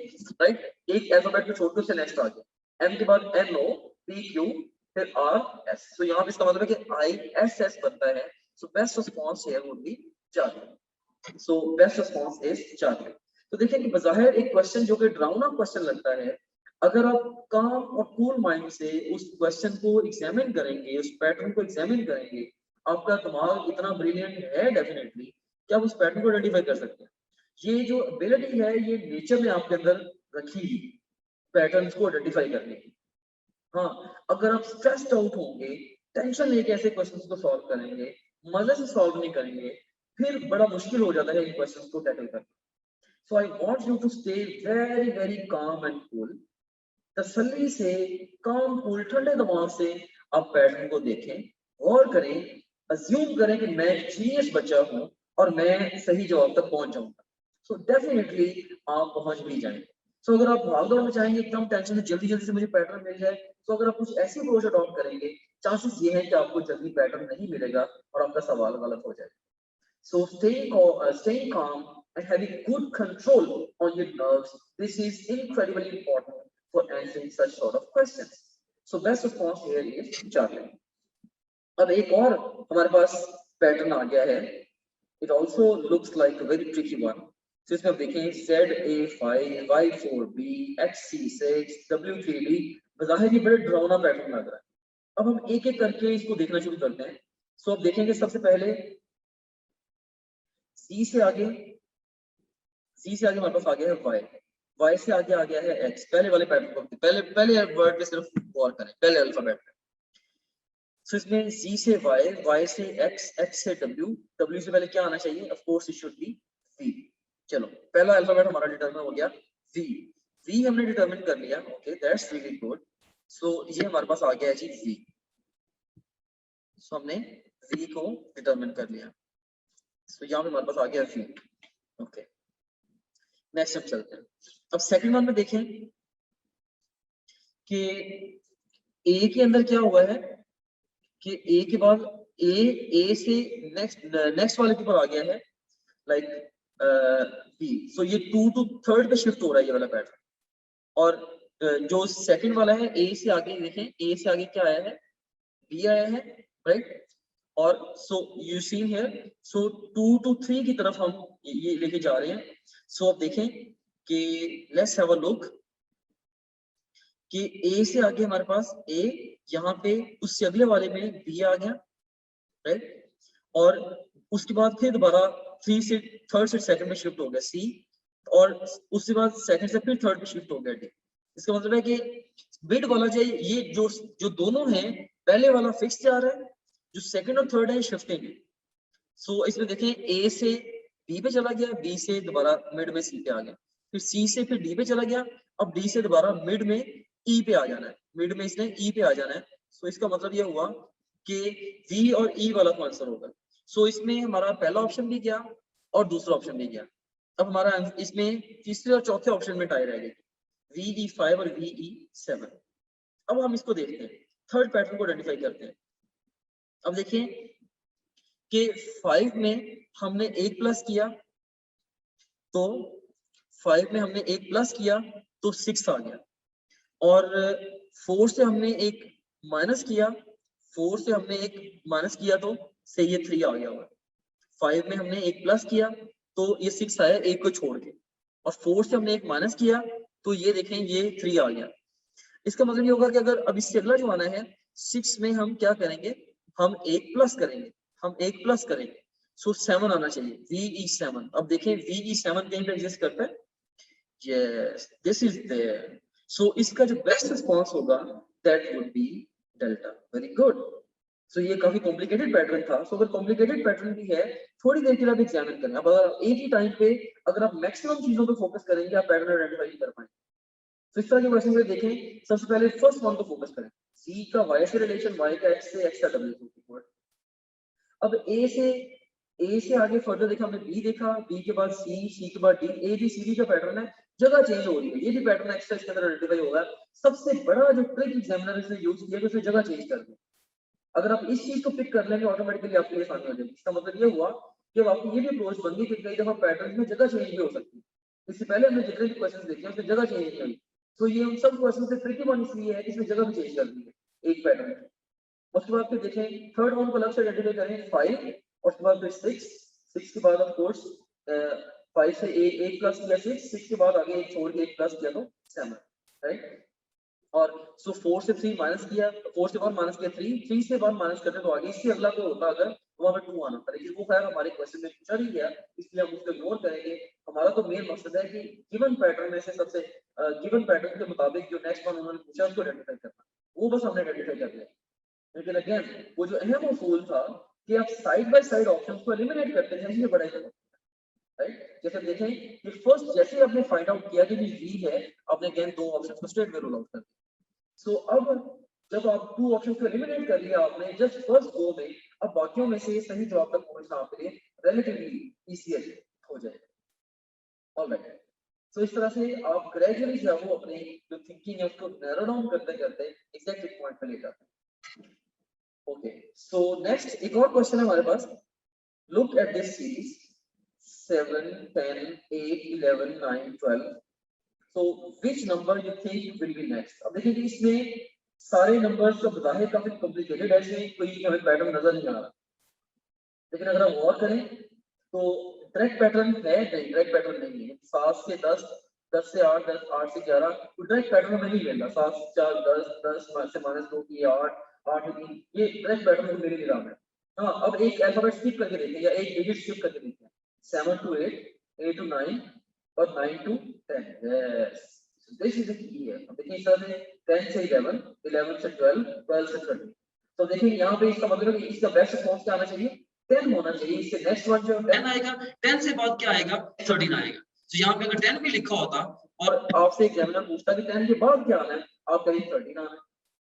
राइट, एक अल्फाबेट को छोड़ के उससे नेक्स्ट आ गया, M के बाद NO PQ, फिर RS। सो यहाँ पे इसका मतलब है कि ISS बनता है। So best response here would be Charlie. So best response is Charlie. तो देखिए कि बज़ाहिर एक क्वेश्चन जो कि ड्राउन अप क्वेश्चन लगता है, अगर आप काम और कूल माइंड से उस क्वेश्चन को एग्जामिन करेंगे, उस पैटर्न को एग्जामिन करेंगे, आपका दिमाग इतना ब्रिलियंट है डेफिनेटली कि आप उस पैटर्न को आइडेंटिफाई कर सकते हैं। ये जो एबिलिटी है ये नेचर में आपके अंदर रखी है पैटर्न्स को आइडेंटिफाई करने की। हाँ, अगर आप स्ट्रेस्ड आउट होंगे, टेंशन लेके ऐसे क्वेश्चंस को सॉल्व करेंगे, मजे से सॉल्व नहीं करेंगे, फिर बड़ा मुश्किल हो जाता है इन क्वेश्चंस को टैकल करना। So I want you to stay very very calm and cool. तसल्ली से, काम कूल ठंडे दिमाग से आप पैटर्न को देखें, गौर करें, अज्यूम करें कि मैं जीनियस बच्चा हूं और मैं सही जवाब तक पहुंच जाऊंगा। सो डेफिनेटली आप पहुंच भी जाएंगे। सो अगर आप भाग दौड़ में चाहेंगे एकदम टेंशन से जल्दी से मुझे पैटर्न मिल जाए, तो अगर आप कुछ ऐसी अप्रोच अडॉप्ट करेंगे, चांसेस ये है कि आपको जल्दी पैटर्न नहीं मिलेगा और आपका सवाल गलत हो जाएगा। So staying calm and having good control on your nerves, this is incredibly important for answering such sort of questions. So best response here is Charlie. अब एक और हमारे पास पैटर्न आ गया है. It also looks like a very tricky one. So इसमें आप देखें ZA5, Y4B, XC6, W3D, बज़ाहिर ये बड़े डरावना पैटर्न लग रहा है। अब हम एक एक करके इसको देखना शुरू करते हैं। सो अब देखेंगे सबसे पहले C से आगे हमारे पास आ गया है y से आगे आ गया है x। पहले वाले पैटर्न को पहले वर्ड पे सिर्फ गौर करें, पहले अल्फाबेट पे। सो इसमें C से y से x से w से पहले क्या आना चाहिए? Of course it should be v। चलो पहला अल्फाबेट हमारा डिटरमाइन हो गया v हमने डिटरमाइन कर लिया। Okay that's really good. So ये हमारे पास आ गया है जी v। सो हमने v को डिटरमाइन कर लिया। सो यहाँ पे हमारे पास आ गया v। ओके नेक्स्ट हम चलते हैं। अब सेकंड वन में देखें कि a के अंदर क्या हुआ है कि a के बाद a से नेक्स्ट वाले के ऊपर आ गया है लाइक b। सो ये 2 to 3rd पे शिफ्ट हो रहा है ये वाला पैटर्न। और जो सेकंड वाला है a से आगे देखें, a से आगे क्या आया है? b आया है, राइट। और so you see here, so 2 to 3 की तरफ हम ये लेके जा रहे हैं। सो अब देखें कि लेट्स हैव अ लुक कि a से आगे हमारे पास a, यहाँ पे उससे अगले वाले में b आ गया, राइट। और उसके बाद फिर दोबारा 3 से 3rd से 2nd में शिफ्ट हो गया c, और उसके बाद 2nd से फिर 3rd में शिफ्ट हो गया d। इसका मतलब है कि बिट वाला जो ये जो दोनों हैं, पहले वाला फिक्स जा रहा है, जो 2nd और 3rd है शिफ्टिंग है। सो इसमें देखें a से b पे चला गया, b से दोबारा मिड में c पे आ गया, फिर c से फिर d पे चला गया, अब d से दोबारा मिड में e पे आ जाना है, मिड में इसने e पे आ जाना है। सो इसका मतलब ये हुआ कि v और e वाला आंसर होगा। सो इसमें हमारा पहला ऑप्शन भी गया और दूसरा ऑप्शन भी गया। अब हमारा इसमें तीसरे और चौथे ऑप्शन में टाई रह गई, VE5 और VE7। अब हम इसको देखते हैं, थर्ड पैटर्न को आइडेंटिफाई करते हैं। अब देखिए कि 5 में हमने 1 प्लस किया तो 5 में हमने 1 प्लस किया तो 6 आ गया, और 4 से हमने 1 माइनस किया, 4 से हमने 1 माइनस किया तो से ये 3 आ गया होगा। 5 में हमने 1 प्लस किया तो ये 6 आया 1 को छोड़ के, और 4 से हमने 1 माइनस किया तो ये देखें ये 3 आ गया। इसका मतलब ये होगा कि अगर अब इससे अगला जो आना है 6 में हम क्या करेंगे, हम 1 प्लस करेंगे, सो 7 आना चाहिए, VE7। अब देखें VE7 कहीं पे एग्जिस्ट करता है, yes this is there. So इसका जो बेस्ट रिस्पांस होगा that would be delta. Very good. So ये काफी कॉम्प्लिकेटेड पैटर्न था। सो अगर कॉम्प्लिकेटेड पैटर्न भी है, थोड़ी देर के लिए आप एग्जामिन करें। अब अगर एक ही टाइम पे अगर आप मैक्सिमम चीजों पे फोकस करेंगे, आप पैटर्न आइडेंटिफाई नहीं कर पाएंगे। तो इस तरह के क्वेश्चन में देखें, सबसे पहले फर्स्ट वन को फोकस करें, C का Y से रिलेशन, Y का X से, X का W से। अब A से आगे फर्दर देखा हमने, B देखा, B के बाद C, C के बाद D, A B C D का पैटर्न है, जगह चेंज हो रही है। ये भी पैटर्न एक्स्ट्रा इसके अंदर आइडेंटिफाई होगा। सबसे बड़ा जो ट्रिक एग्जामिनर ने यूज किया है, उसने जगह चेंज कर दी। अगर आप इस चीज को पिक कर लेंगे ऑटोमेटिकली आपके लिए आसानी हो जाएगी। इसका मतलब ये हुआ कि अब आपकी ये भी अप्रोच बन गई कि कई दफा पैटर्न में जगह चेंज भी हो सकती है। इससे पहले हमने जितने भी क्वेश्चन देखे उसमें जगह चेंज नहीं हुई। तो ये उन सब क्वेश्चन से ट्रिकी वन इसलिए है कि इसमें जगह भी चेंज कर दी है एक पैटर्न में। उसके बाद फिर देखें थर्ड वन को अलग से आइडेंटिफाई करें, 5, और उसके बाद फिर 6 के बाद ऑफ कोर्स 5 से 1 प्लस किया 6 के बाद आगे 1 छोड़ के 1 प्लस किया तो 7, राइट। और सो 4 से 3 माइनस किया, 4 से बाद माइनस किया 3 से बाद माइनस करते तो आगे इससे अगला कोई होता अगर वो हमें 2 आना था, लेकिन वो खैर हमारे क्वेश्चन में पूछा नहीं गया, इसलिए हम उसको इग्नोर करेंगे। हमारा तो मेन मकसद है कि गिवन पैटर्न में से सबसे गिवन पैटर्न के मुताबिक जो नेक्स्ट वन उन्होंने पूछा उसको आइडेंटिफाई करना, वो बस हमने आइडेंटिफाई कर लिया। लेकिन अगेन वो जो अहम उसूल था कि आप साइड बाय साइड ऑप्शंस को एलिमिनेट करते हैं, ये बड़ा इंपॉर्टेंट है, राइट। जैसे देखें कि फर्स्ट जैसे आपने फाइंड आउट किया कि V है, आपने अगेन 2 ऑप्शंस को स्ट्रेट में रूल आउट कर दिया। सो अब जब आप 2 ऑप्शन को एलिमिनेट कर लिया आपने जस्ट फर्स्ट गो में, अब बाकियों में से सही जवाब तक पहुंचना आपके लिए रिलेटिवली इजीर हो जाएगा। ऑलराइट, सो इस तरह से आप ग्रेजुअली जो है वो अपने जो थिंकिंग है उसको नैरो डाउन करते करते एग्जैक्ट पॉइंट पे ले जाते हैं। ओके, सो नेक्स्ट एक और क्वेश्चन है हमारे पास। Look at this series 7, 10, 8, 11, 9, 12। So which number you think will be next? अब देखिए कि इसमें सारे नंबर्स तो बज़ाहिर काफी कॉम्प्लिकेटेड है, इसमें कोई हमें पैटर्न नजर नहीं आ रहा, लेकिन अगर हम गौर करें तो डायरेक्ट पैटर्न है नहीं, डायरेक्ट पैटर्न नहीं है। 7 से 10, 10 से 8, 10, 8 से 11, तो डायरेक्ट पैटर्न में नहीं लेना, 7 से 4, 10, 10 से -2 की 8, 8 से 3, ये डायरेक्ट पैटर्न में मेरे निगाह में। हाँ, अब एक अल्फाबेट स्किप करके देखते हैं या एक डिजिट स्किप करके देखते हैं। 7 to 8, 8 to 9 और 9 to 10। Yes, this is the key है। अब देखिए इस तरह से 10 से 11, 11 से 12, 12 से 13। तो देखिए यहाँ पे इसका मतलब है कि इसका बेस्ट रिस्पॉन्स क्या आना चाहिए, 10 होना चाहिए। इससे नेक्स्ट वन जो 10 आएगा, 10 से बाद क्या आएगा, 13 आएगा। तो यहाँ पे अगर 10 भी लिखा होता और आपसे एग्जामिनर पूछता कि 10 के बाद क्या आना है, आप कहेंगे 13 आना है,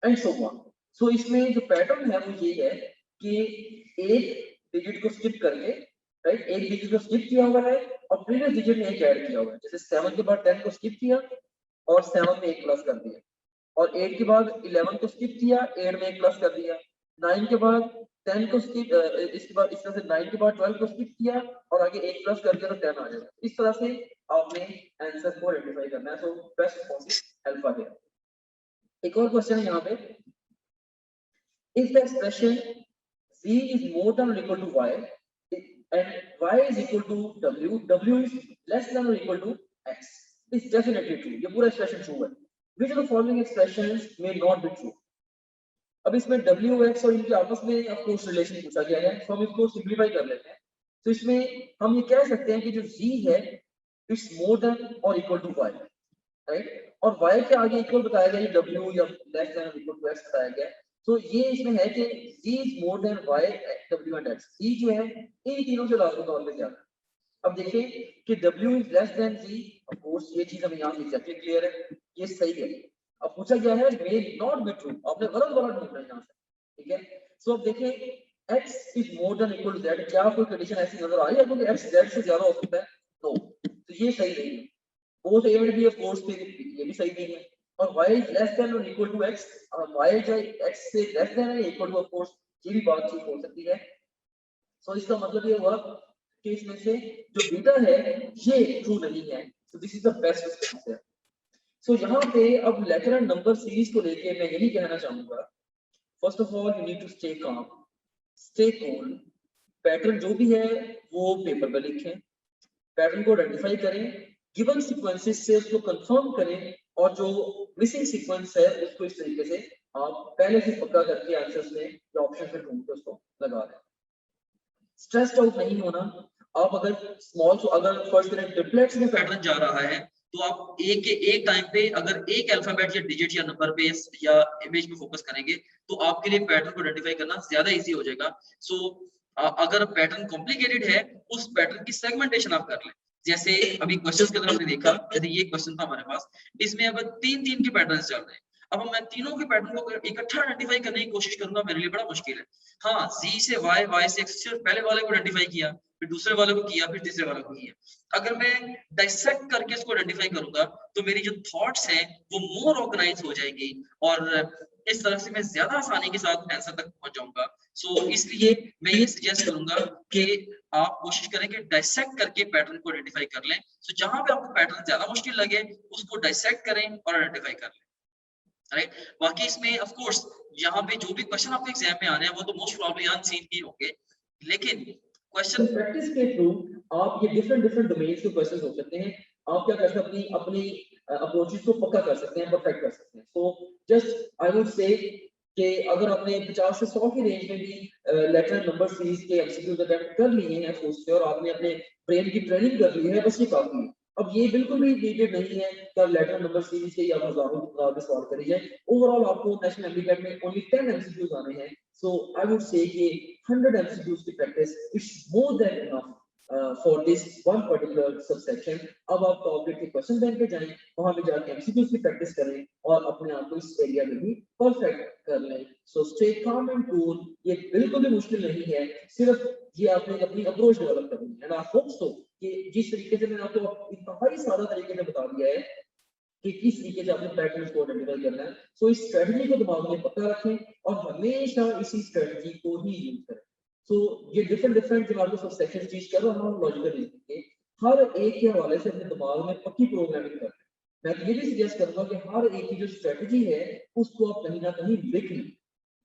एंड सो ऑन। सो इसमें जो पैटर्न है वो ये है कि एक डिजिट को स्किप करके, राइट, एक डिजिट को स्किप किया हुआ है और प्रीवियस डिजिट में एक ऐड किया हुआ है। जैसे 7 के बाद 10 को स्किप किया और 7 में एक प्लस कर दिया, और 8 के बाद 11 को स्किप किया, 8 में एक प्लस कर दिया, 9 के बाद 10 को स्किप, इसके बाद इस तरह से 9 के बाद 12 को स्किप किया और आगे एक प्लस कर दिया तो 10 आ जाएगा। इस तरह से आपने आंसर को आइडेंटिफाई करना है। सो बेस्ट रिस्पॉन्स अल्फा है। एक और क्वेश्चन है यहाँ पे, if the expression z is more than or equal to y and y is equal to w, w is less than or equal to x, is definitely true। ये पूरा expression true है। Which of the following expressions may not be true? अब इसमें w, x और इनके आपस में of course relation पूछा गया है, तो हम इसको सिंपलीफाई कर लेते हैं। तो इसमें हम ये कह सकते हैं कि जो z है इट्स मोर देन और इक्वल टू y, राइट, और y के आगे इक्वल बताया गया, ये w या लेस देन और इक्वल टू x बताया गया। तो ये इसमें है कि z is more than y, w and x। z जो है इन तीनों से लाजमी तौर पे ज्यादा। अब देखिए कि w is less than z, of course ये चीज हमें यहाँ से एग्जैक्टली क्लियर है, ये सही है। अब पूछा गया है may not be true, आपने गलत वाला ढूंढना है यहाँ से, ठीक है। सो अब देखिए x is more than equal to z, क्या कोई कंडीशन ऐसी नजर आ रही है क्योंकि x z से ज्यादा हो सकता है? नो, तो ये सही नहीं है। both a and b of course ये भी सही नहीं है। और y is less than or equal to x, y जो x से less than है equal to, of course ये भी बात ठीक हो सकती है। सो इसका मतलब ये हुआ कि इसमें से जो बीटा है ये ट्रू नहीं है। So this is the best response है। सो यहाँ पे अब लेटर एंड नंबर सीरीज को लेके मैं यही कहना चाहूंगा, first of all you need to stay calm, stay cool. Pattern जो भी है वो पेपर पर लिखें, पैटर्न को आइडेंटिफाई करें, गिवन सीक्वेंसेस से उसको कंफर्म करें, और जो मिसिंग सीक्वेंस है उसको इस तरीके से आप पहले से पक्का करके आंसर्स में या ऑप्शन में ढूंढ के उसको लगा दें। स्ट्रेस्ड आउट नहीं होना। आप अगर स्मॉल, अगर फर्स्ट ट्रिपलेट्स में पैटर्न जा रहा है तो आप एक टाइम पे अगर एक अल्फाबेट या डिजिट या नंबर पे या इमेज पे फोकस करेंगे तो आपके लिए पैटर्न को आइडेंटिफाई करना ज्यादा इजी हो जाएगा। सो अगर पैटर्न कॉम्प्लिकेटेड है उस पैटर्न की सेगमेंटेशन आप कर लें। जैसे अभी क्वेश्चंस के अंदर हमने देखा, जैसे ये क्वेश्चन था हमारे पास, इसमें अब 3 के पैटर्न्स चल रहे हैं। अब मैं तीनों के पैटर्न को इकट्ठा आइडेंटिफाई करने की कोशिश करूंगा, मेरे लिए बड़ा मुश्किल है। हाँ, Z से Y, Y से X, सिर्फ पहले वाले को आइडेंटिफाई किया, फिर दूसरे वाले को किया, फिर तीसरे वाले को किया। अगर मैं डाइसेक्ट करके इसको आइडेंटिफाई करूंगा तो मेरी जो थॉट्स हैं वो मोर ऑर्गेनाइज हो जाएगी और इस तरह से मैं ज्यादा आसानी के साथ आंसर तक पहुंच जाऊंगा। सो इसलिए मैं ये सजेस्ट करूंगा कि आप कोशिश करें कि डाइसेक्ट करके पैटर्न को आइडेंटिफाई कर लें। सो जहां पे आपको पैटर्न ज्यादा मुश्किल लगे उसको डाइसेक्ट करें और आइडेंटिफाई कर लें, राइट। बाकी इसमें ऑफ कोर्स यहाँ पे जो भी क्वेश्चन आपके एग्जाम में आ रहे हैं वो तो मोस्ट प्रोबब्ली अनसीन ही होंगे, लेकिन क्वेश्चन प्रैक्टिस के थ्रू आप ये डिफरेंट डोमेन्स के क्वेश्चंस हो सकते हैं। आप क्या कर सकते हैं, अपनी अप्रोचेस को पक्का कर सकते हैं, परफेक्ट कर सकते हैं। सो जस्ट आई वुड से कि अगर आपने 50 से 100 की रेंज में भी लेटर नंबर सीरीज के एमसीक्यूज अटेम्प्ट कर लिए हैं फुल से और आपने अपने ब्रेन की ट्रेनिंग कर ली है, बस ये काफी है। अब ये बिल्कुल भी नीडेड नहीं है कि आप लेटर नंबर सीरीज के या हजारों की सॉल्व करी जाए। ओवरऑल आपको नेशनल एमसीक्यू में ओनली 10 एमसीक्यूज आने हैं। सो आई वुड से कि 100 एमसीक्यूज की practice it's more than enough for this one particular subsection. अब आप टॉपिक के क्वेश्चन बैंक पे जाएं, वहां पे जाके एमसीक्यूज की प्रैक्टिस करें और अपने आप को इस एरिया में भी परफेक्ट कर लें। So stay calm and cool, ये बिल्कुल भी मुश्किल नहीं है, सिर्फ ये आपने अपनी अप्रोच डेवलप करनी है। एंड आई होप सो कि जिस तरीके से मैंने आपको इंतहाई सादा तरीके से बता दिया है कि किस तरीके से अपने पैटर्न को आइडेंटिफाई करना है, सो इस स्ट्रेटजी को दिमाग में पक्का रखें और हमेशा इसी स्ट्रेटजी को ही यूज करें। सो ये डिफरेंट जो आपको सब सेक्शन टीच कर रहा हूँ लॉजिकल रीजनिंग के, हर एक के हवाले से अपने दिमाग में पक्की प्रोग्रामिंग करें। मैं ये भी सजेस्ट करूंगा कि हर एक की जो स्ट्रेटजी है उसको आप कहीं ना कहीं लिख लें,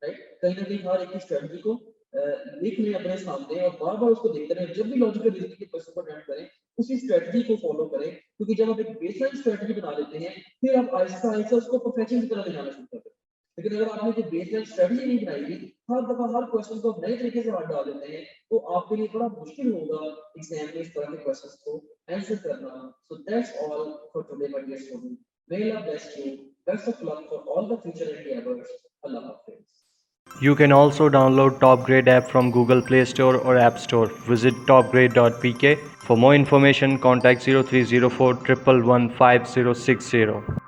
राइट, कहीं ना कहीं हर एक की स्ट्रेटजी को लिख लें अपने सामने और बार बार उसको देखते रहें। जब भी लॉजिकल रीजनिंग के क्वेश्चन को अटेम्प्ट करें उसी स्ट्रेटजी को फॉलो करें, क्योंकि जब आप एक बेसलाइन स्ट्रेटजी बना लेते हैं फिर आप आहिस्ता आहिस्ता उसको परफेक्शन की तरह ले जाना शुरू करते हैं। लेकिन अगर आपने कोई बेसलाइन स्ट्रेटजी नहीं बनाई हुई, हर दफा हर क्वेश्चन को आप नए तरीके से हाथ डाल देते हैं, तो आपके लिए बड़ा मुश्किल होगा एग्जाम में इस तरह के क्वेश्चंस को आंसर करना। So that's all for today my dear student. May Allah bless you. Best of luck for all the future endeavours. Allah हाफिज़। You can also download Top Grade app from Google Play Store or App Store. Visit topgrade.pk. For more information, contact 0304 111 5060.